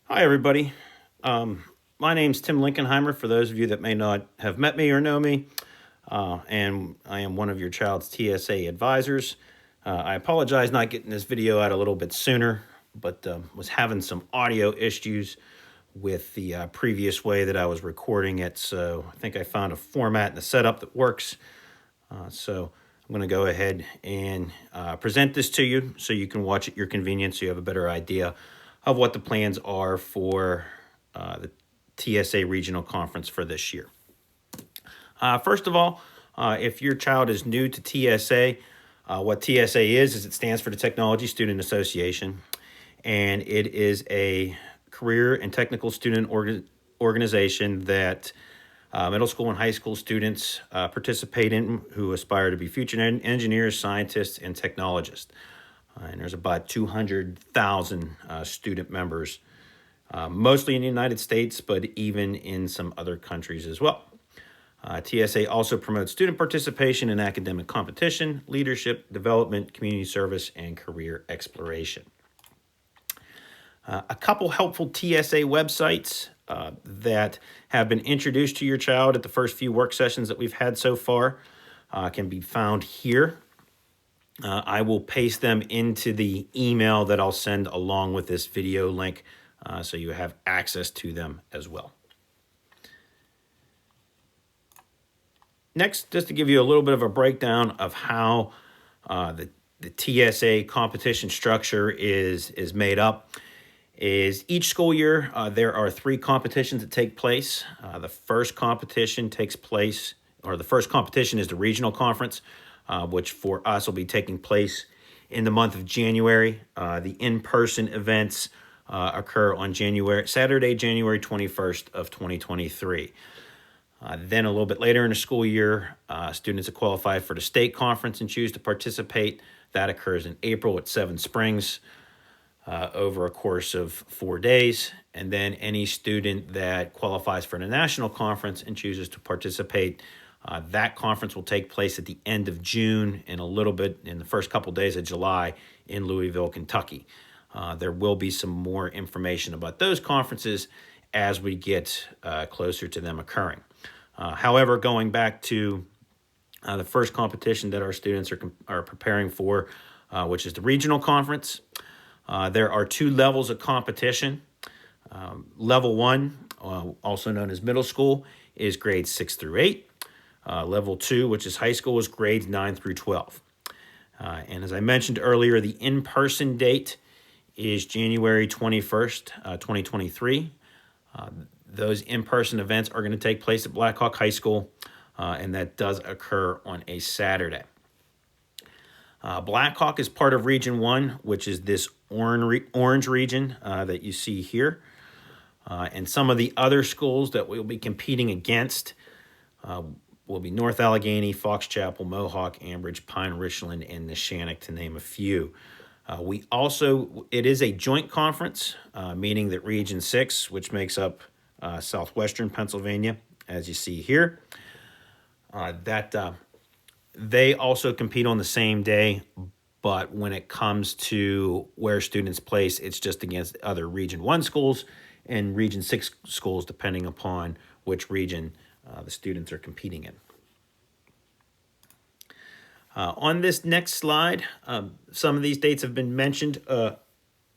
Hi, everybody. My name's Tim Linkenheimer, for those of you that may not have met me or know me, and I am one of your child's TSA advisors. I apologize not getting this video out a little bit sooner, but was having some audio issues with the previous way that I was recording it, so I think I found a format and a setup that works. So I'm going to go ahead and present this to you so you can watch at your convenience so you have a better idea of what the plans are for the TSA Regional Conference for this year. First of all, if your child is new to TSA, what TSA is it stands for the Technology Student Association, and it is a career and technical student organization that middle school and high school students participate in who aspire to be future engineers, scientists, and technologists. And there's about 200,000 student members, mostly in the United States, but even in some other countries as well. TSA also promotes student participation in academic competition, leadership, development, community service, and career exploration. A couple helpful TSA websites that have been introduced to your child at the first few work sessions that we've had so far can be found here. I will paste them into the email that I'll send along with this video link so you have access to them as well. Next, just to give you a little bit of a breakdown of how the TSA competition structure is made up, is each school year there are 3 competitions that take place. The first competition takes place, or the first competition is the regional conference, which for us will be taking place in the month of January. The in-person events occur on Saturday, January 21st of 2023. Then a little bit later in the school year, students that qualify for the state conference and choose to participate, that occurs in April at Seven Springs over a course of 4 days. And then any student that qualifies for the national conference and chooses to participate, that conference will take place at the end of June and a little bit in the first couple days of July in Louisville, Kentucky. There will be some more information about those conferences as we get closer to them occurring. However, going back to the first competition that our students are preparing for, which is the regional conference, there are 2 levels of competition. Level 1, also known as middle school, is grades 6 through 8. Level 2, which is high school, is grades 9 through 12. And as I mentioned earlier, the in-person date is January 21st, 2023. Those in-person events are going to take place at Blackhawk High School, and that does occur on a Saturday. Blackhawk is part of Region 1, which is this orange region that you see here. And some of the other schools that we'll be competing against will be North Allegheny, Fox Chapel, Mohawk, Ambridge, Pine, Richland, and Neshannock, to name a few. It is a joint conference, meaning that Region 6, which makes up southwestern Pennsylvania, as you see here, they also compete on the same day, but when it comes to where students place, it's just against other Region 1 schools and Region 6 schools, depending upon which region the students are competing in. On this next slide, some of these dates have been mentioned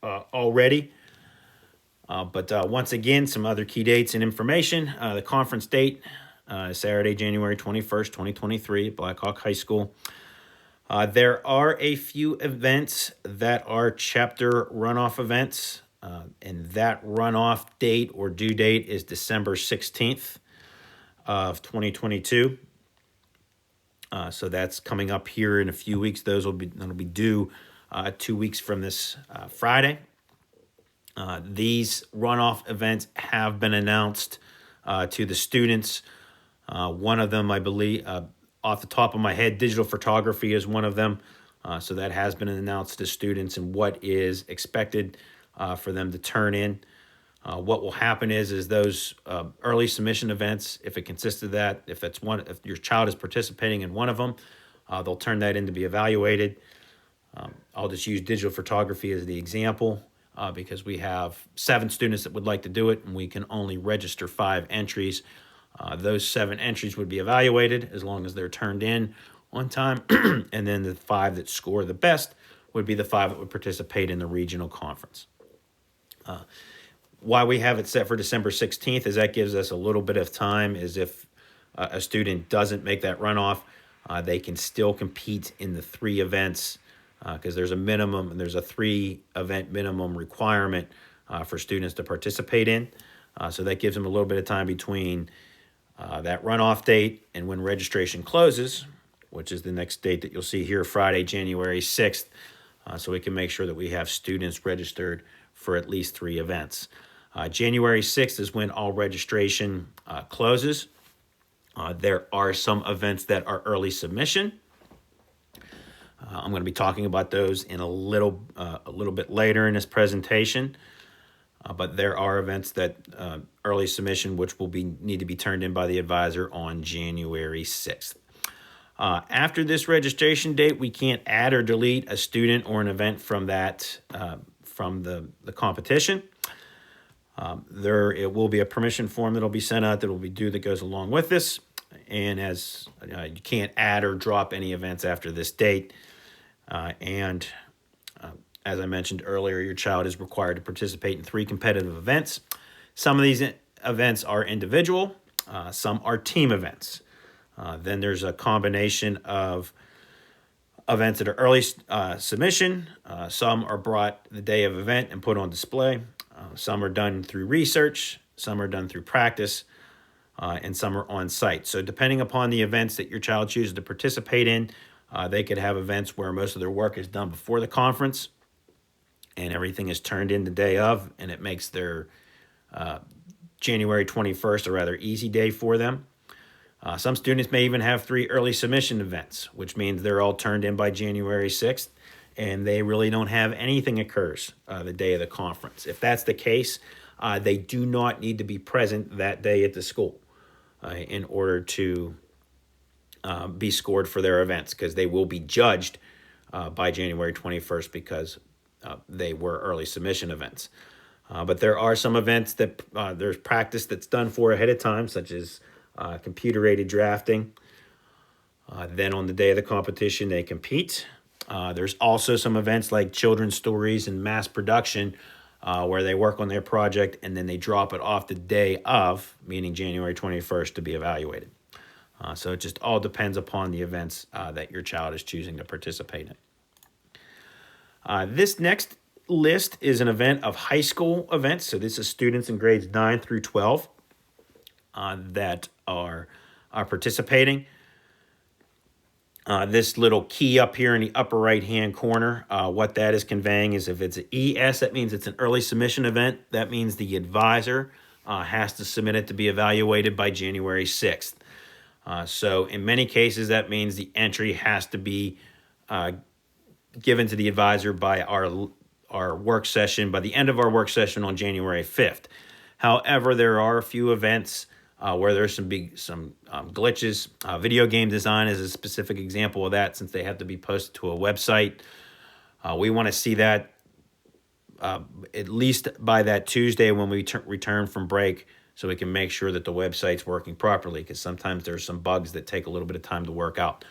already. But once again, some other key dates and information. The conference date is Saturday, January 21st, 2023 at Blackhawk High School. There are a few events that are chapter runoff events, and that runoff date or due date is December 16th of 2022. So that's coming up here in a few weeks. That'll be due 2 weeks from this Friday. These runoff events have been announced to the students. One of them, I believe, off the top of my head, digital photography is one of them. So that has been announced to students and what is expected for them to turn in. What will happen is those early submission events, if it consists of that, if your child is participating in one of them, they'll turn that in to be evaluated. I'll just use digital photography as the example. because we have 7 students that would like to do it, and we can only register 5 entries. Those 7 entries would be evaluated as long as they're turned in on time, and then the 5 that score the best would be the 5 that would participate in the regional conference. Why we have it set for December 16th is that gives us a little bit of time, as if a student doesn't make that runoff, they can still compete in the 3 events, because there's a minimum, and there's a 3 event minimum requirement for students to participate in. So that gives them a little bit of time between that runoff date and when registration closes, which is the next date that you'll see here, Friday, January 6th, so we can make sure that we have students registered for at least 3 events. January 6th is when all registration closes. There are some events that are early submission. I'm going to be talking about those in a little bit later in this presentation. But there are events that early submission, which will need to be turned in by the advisor on January 6th. After this registration date, we can't add or delete a student or an event from that from the competition. It will be a permission form that will be sent out that will be due that goes along with this. And as you can't add or drop any events after this date. As I mentioned earlier, your child is required to participate in 3 competitive events. Some of these events are individual, some are team events. Then there's a combination of events that are early submission. Some are brought the day of event and put on display. Some are done through research, some are done through practice, and some are on site. So depending upon the events that your child chooses to participate in, they could have events where most of their work is done before the conference and everything is turned in the day of, and it makes their January 21st a rather easy day for them. Some students may even have 3 early submission events, which means they're all turned in by January 6th, and they really don't have anything occurs the day of the conference. If that's the case, they do not need to be present that day at the school in order to be scored for their events, because they will be judged by January 21st because they were early submission events. But there are some events that there's practice that's done for ahead of time, such as computer-aided drafting. Then on the day of the competition, they compete. There's also some events like children's stories and mass production where they work on their project and then they drop it off the day of, meaning January 21st, to be evaluated. So it just all depends upon the events that your child is choosing to participate in. This next list is an event of high school events. So this is students in grades 9 through 12 that are participating. This little key up here in the upper right-hand corner, what that is conveying is if it's an ES, that means it's an early submission event. That means the advisor has to submit it to be evaluated by January 6th. So in many cases, that means the entry has to be given to the advisor by our work session, by the end of our work session on January 5th. However, there are a few events where there's some glitches. Video game design is a specific example of that, since they have to be posted to a website. We want to see that at least by that Tuesday when we return from break, so we can make sure that the website's working properly, because sometimes there's some bugs that take a little bit of time to work out.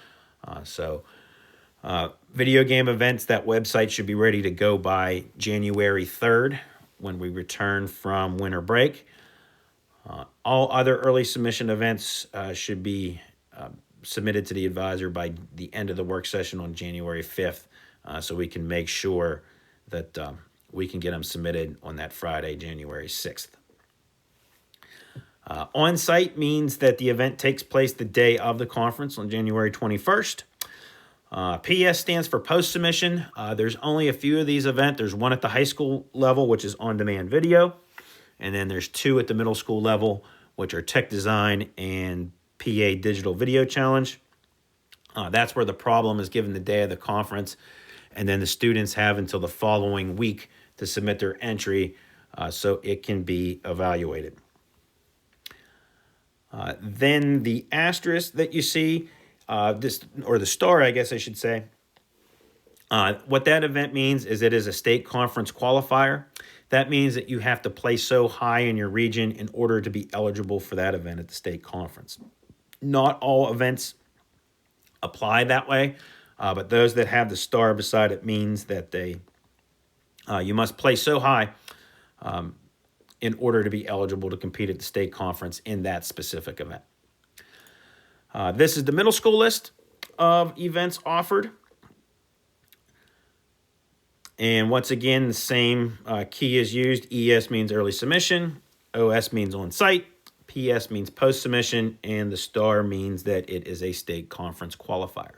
Video game events, that website should be ready to go by January 3rd when we return from winter break. All other early submission events should be submitted to the advisor by the end of the work session on January 5th, so we can make sure that we can get them submitted on that Friday, January 6th. On-site means that the event takes place the day of the conference on January 21st. PS stands for post-submission. There's only a few of these events. There's one at the high school level, which is on-demand video. And then there's 2 at the middle school level, which are tech design and PA digital video challenge. That's where the problem is given the day of the conference. And then the students have until the following week to submit their entry so it can be evaluated. Then the asterisk that you see, or the star, I guess I should say, What that event means is it is a state conference qualifier. That means that you have to place so high in your region in order to be eligible for that event at the state conference. Not all events apply that way, but those that have the star beside it means that you must place so high in order to be eligible to compete at the state conference in that specific event. This is the middle school list of events offered. And once again, the same key is used. ES means early submission, OS means on site, PS means post submission, and the star means that it is a state conference qualifier.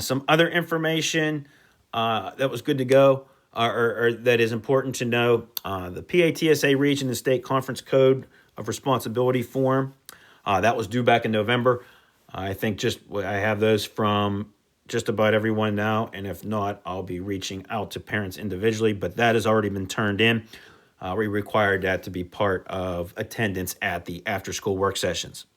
Some other information that was good to go, or that is important to know. The PATSA region and state conference code of responsibility form, that was due back in November. I think I have those from just about everyone now, and if not, I'll be reaching out to parents individually, but that has already been turned in. We required that to be part of attendance at the after-school work sessions.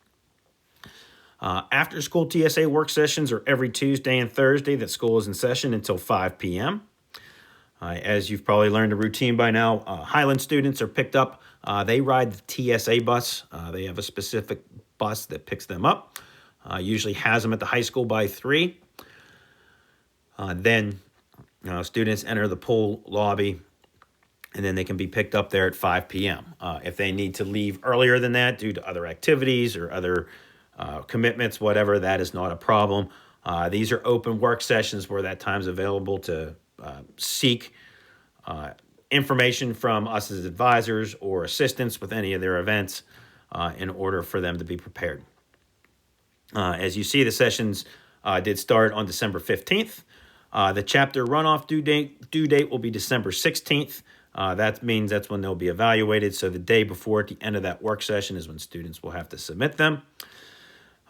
After-school TSA work sessions are every Tuesday and Thursday that school is in session until 5 p.m. As you've probably learned a routine by now, Highland students are picked up. They ride the TSA bus. They have a specific bus that picks them up, usually has them at the high school by 3. Then students enter the pool lobby, and then they can be picked up there at 5 p.m. If they need to leave earlier than that due to other activities or other commitments, whatever, that is not a problem. These are open work sessions where that time's available to seek information from us as advisors or assistants with any of their events in order for them to be prepared. As you see, the sessions did start on December 15th. The chapter runoff due date will be December 16th. That means that's when they'll be evaluated. So the day before, at the end of that work session, is when students will have to submit them.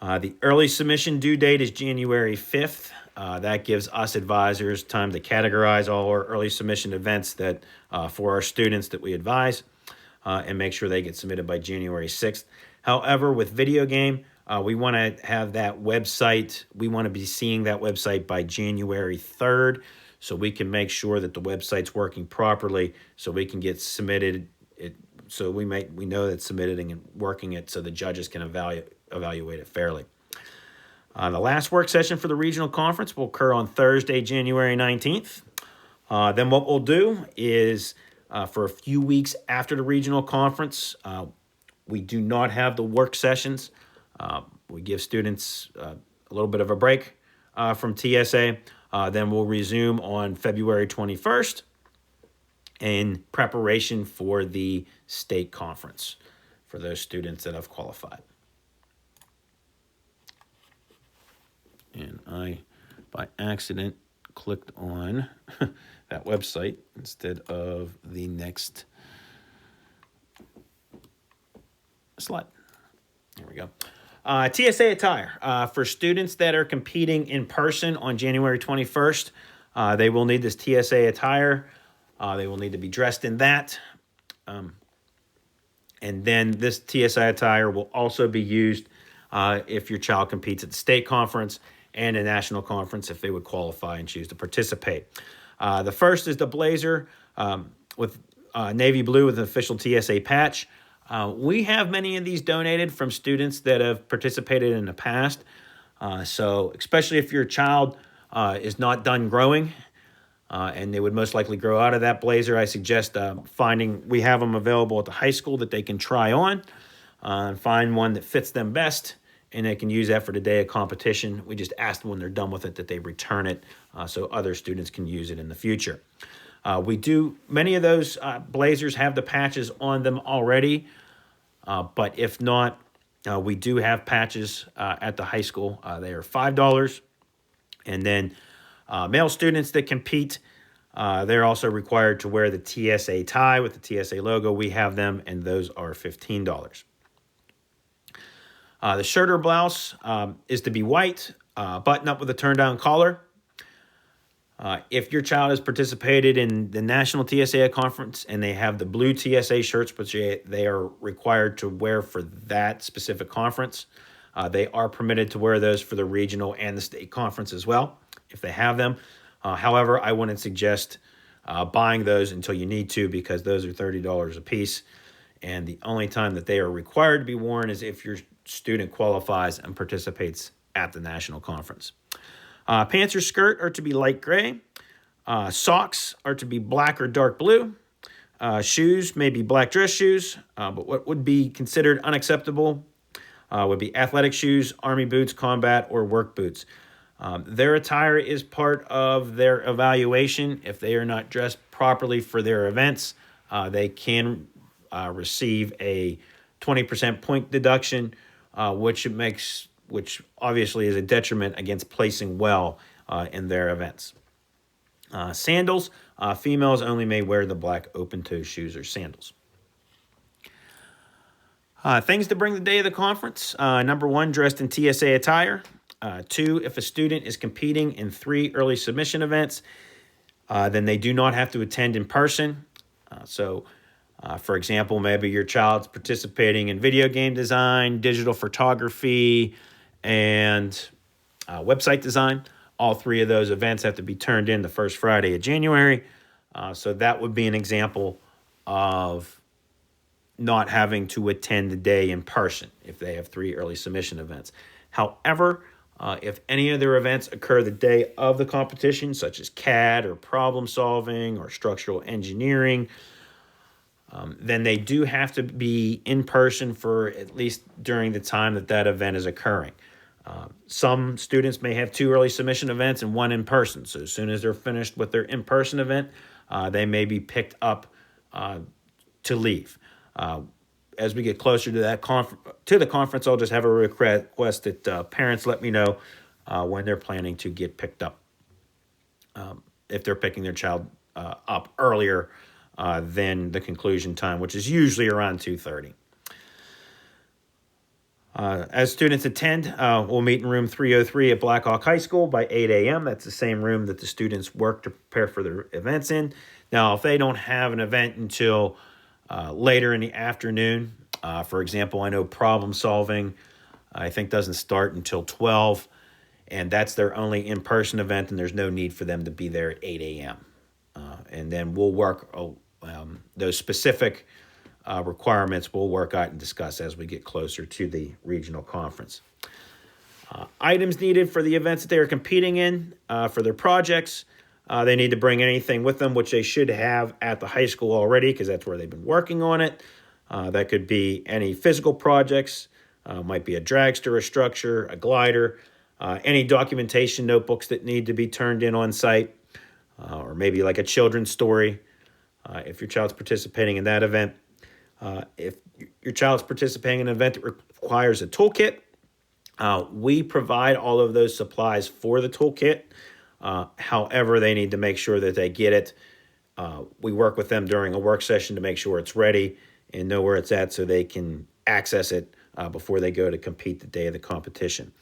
The early submission due date is January 5th. That gives us advisors time to categorize all our early submission events that for our students that we advise and make sure they get submitted by January 6th. However, with video game, we want to have that website. We want to be seeing that website by January 3rd so we can make sure that the website's working properly so we can get submitted. So we know that submitted and working it so the judges can evaluate it fairly. The last work session for the regional conference will occur on Thursday, January 19th. Then what we'll do is for a few weeks after the regional conference, we do not have the work sessions. We give students a little bit of a break from TSA. Then we'll resume on February 21st in preparation for the state conference for those students that have qualified. And I, by accident, clicked on that website instead of the next slide. There we go. TSA attire. For students that are competing in person on January 21st, they will need this TSA attire. They will need to be dressed in that. And then this TSA attire will also be used if your child competes at the state conference and a national conference if they would qualify and choose to participate. The first is the blazer with navy blue with an official TSA patch. We have many of these donated from students that have participated in the past. So especially if your child is not done growing and they would most likely grow out of that blazer, I suggest we have them available at the high school that they can try on and find one that fits them best, and they can use that for the day of competition. We just ask them when they're done with it that they return it so other students can use it in the future. Many of those blazers have the patches on them already, but if not, we do have patches at the high school. They are $5. And then male students that compete, they're also required to wear the TSA tie with the TSA logo. We have them, and those are $15. The shirt or blouse is to be white, button up with a turn-down collar. If your child has participated in the National TSA conference and they have the blue TSA shirts, which they are required to wear for that specific conference, They are permitted to wear those for the regional and the state conference as well, if they have them. However, I wouldn't suggest buying those until you need to, because those are $30 a piece. And the only time that they are required to be worn is if your student qualifies and participates at the national conference. Pants or skirt are to be light gray. Socks are to be black or dark blue. Shoes may be black dress shoes, but what would be considered unacceptable would be athletic shoes, army boots, combat, or work boots. Their attire is part of their evaluation. If they are not dressed properly for their events, they can receive a 20% point deduction, which obviously is a detriment against placing well in their events. Sandals, females only may wear the black open-toe shoes or sandals. Things to bring the day of the conference. Number one, dressed in TSA attire. Two, if a student is competing in 3 early submission events, then they do not have to attend in person. For example, maybe your child's participating in video game design, digital photography, and website design. All 3 of those events have to be turned in the first Friday of January. So that would be an example of not having to attend the day in person if they have 3 early submission events. However, if any of their events occur the day of the competition, such as CAD or problem solving or structural engineering, then they do have to be in person for at least during the time that that event is occurring. Some students may have 2 early submission events and 1 in person. So as soon as they're finished with their in-person event, they may be picked up to leave. As we get closer to that the conference, I'll just have a request that parents let me know when they're planning to get picked up. If they're picking their child up earlier than the conclusion time, which is usually around 2:30. As students attend, we'll meet in room 303 at Blackhawk High School by 8 a.m. That's the same room that the students work to prepare for their events in. Now, if they don't have an event until later in the afternoon, for example, I know problem solving, I think doesn't start until 12, and that's their only in-person event, and there's no need for them to be there at 8 a.m. And then we'll work those specific requirements we'll work out and discuss as we get closer to the regional conference. Items needed for the events that they are competing in for their projects. They need to bring anything with them, which they should have at the high school already, because that's where they've been working on it. That could be any physical projects, might be a dragster, a structure, a glider, any documentation notebooks that need to be turned in on site, or maybe like a children's story if your child's participating in that event. If your child's participating in an event that requires a toolkit, we provide all of those supplies for the toolkit. However, they need to make sure that they get it. We work with them during a work session to make sure it's ready and know where it's at so they can access it before they go to compete the day of the competition.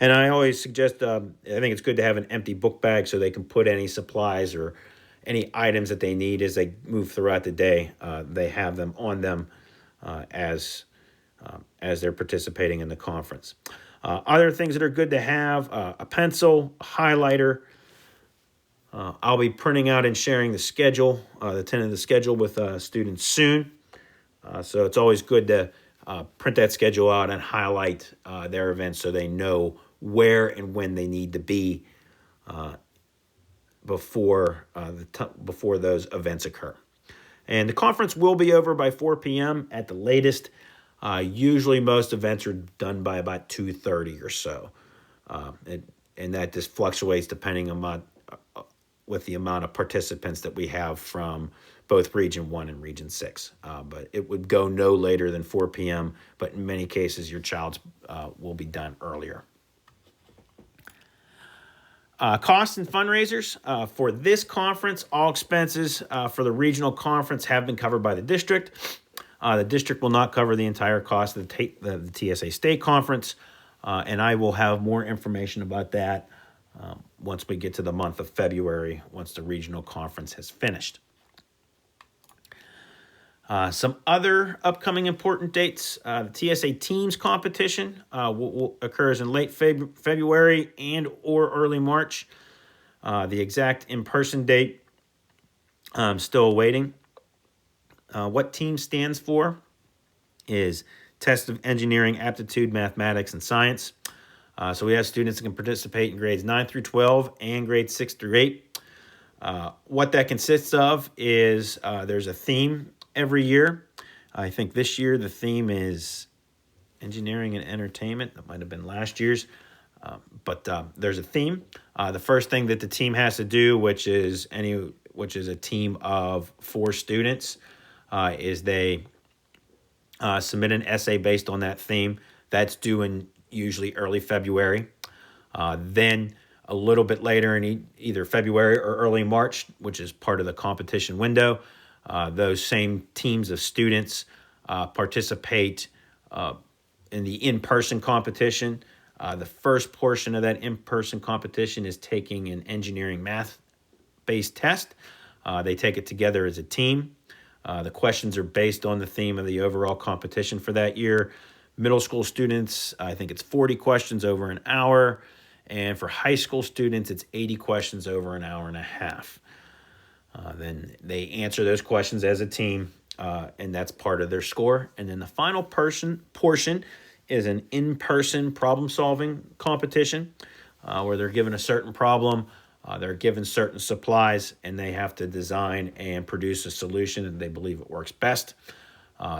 And I always suggest, I think it's good to have an empty book bag so they can put any supplies or any items that they need as they move throughout the day. They have them on them as they're participating in the conference. Other things that are good to have, a pencil, a highlighter. I'll be printing out and sharing the schedule, the tentative schedule with students soon. So it's always good to print that schedule out and highlight their events so they know where and when they need to be before those events occur. And the conference will be over by 4 p.m. at the latest. Usually most events are done by about 2:30 or so. And that just fluctuates depending on with the amount of participants that we have from both Region 1 and Region 6. But it would go no later than 4 p.m., but in many cases your child's will be done earlier. Costs and fundraisers. For this conference, all expenses for the regional conference have been covered by the district. The district will not cover the entire cost of the TSA state conference, and I will have more information about that once we get to the month of February, once the regional conference has finished. Some other upcoming important dates: the TSA Teams competition occurs in late February and or early March. The exact in-person date, I'm still awaiting. What TEAM stands for is Test of Engineering, Aptitude, Mathematics, and Science. So we have students that can participate in grades 9 through 12 and grades 6 through 8. What that consists of is there's a theme every year. I think this year the theme is engineering and entertainment. That might have been last year's, but there's a theme. The first thing that the team has to do, which is a team of 4 students, is they submit an essay based on that theme. That's due in usually early February. Then a little bit later in either February or early March, which is part of the competition window, those same teams of students participate in the in-person competition. The first portion of that in-person competition is taking an engineering math-based test. They take it together as a team. The questions are based on the theme of the overall competition for that year. Middle school students, I think it's 40 questions over an hour. And for high school students, it's 80 questions over an hour and a half. Then they answer those questions as a team, and that's part of their score. And then the final portion is an in-person problem-solving competition where they're given a certain problem, they're given certain supplies, and they have to design and produce a solution that they believe it works best.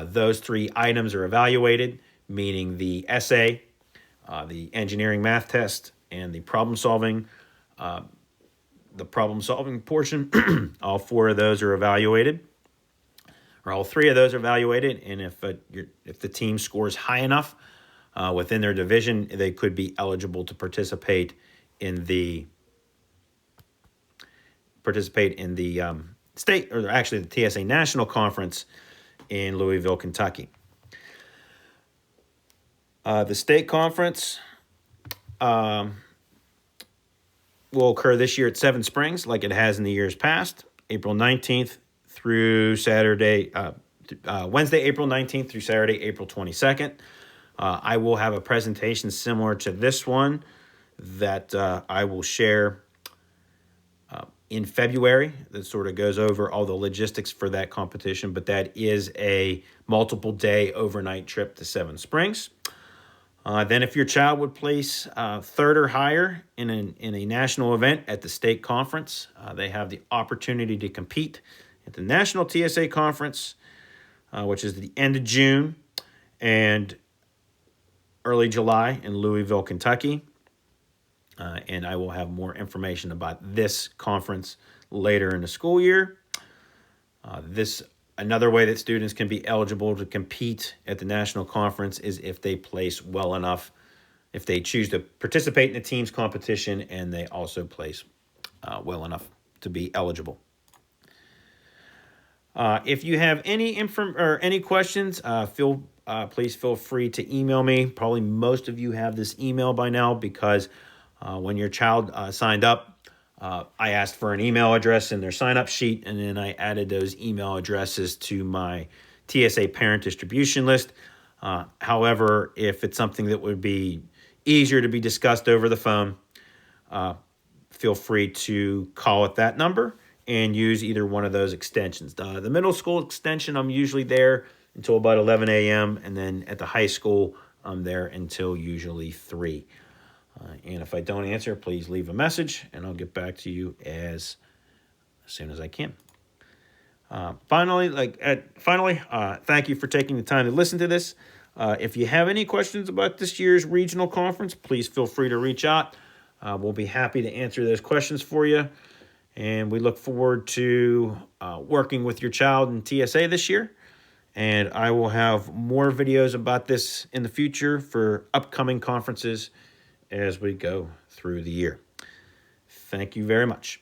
Those 3 items are evaluated, meaning the essay, the engineering math test, and the problem-solving portion. All 4 of those are evaluated, or all 3 of those are evaluated, and if the team scores high enough within their division, they could be eligible to participate in the state, or actually the TSA National Conference in Louisville, Kentucky. The state conference will occur this year at Seven Springs, like it has in the years past, April 19th through Wednesday, April 19th through Saturday, April 22nd. I will have a presentation similar to this one that I will share in February that sort of goes over all the logistics for that competition, but that is a multiple day overnight trip to Seven Springs. Then if your child would place 3rd or higher in a national event at the state conference, they have the opportunity to compete at the National TSA Conference, which is the end of June and early July in Louisville, Kentucky. And I will have more information about this conference later in the school year. Another way that students can be eligible to compete at the national conference is if they place well enough, if they choose to participate in the team's competition and they also place well enough to be eligible. If you have any questions, please feel free to email me. Probably most of you have this email by now because when your child signed up, I asked for an email address in their sign-up sheet, and then I added those email addresses to my TSA parent distribution list. However, if it's something that would be easier to be discussed over the phone, feel free to call at that number and use either one of those extensions. The middle school extension, I'm usually there until about 11 a.m., and then at the high school, I'm there until usually 3. And if I don't answer, please leave a message, and I'll get back to you as soon as I can. Finally, thank you for taking the time to listen to this. If you have any questions about this year's regional conference, please feel free to reach out. We'll be happy to answer those questions for you. And we look forward to working with your child in TSA this year. And I will have more videos about this in the future for upcoming conferences as we go through the year. Thank you very much.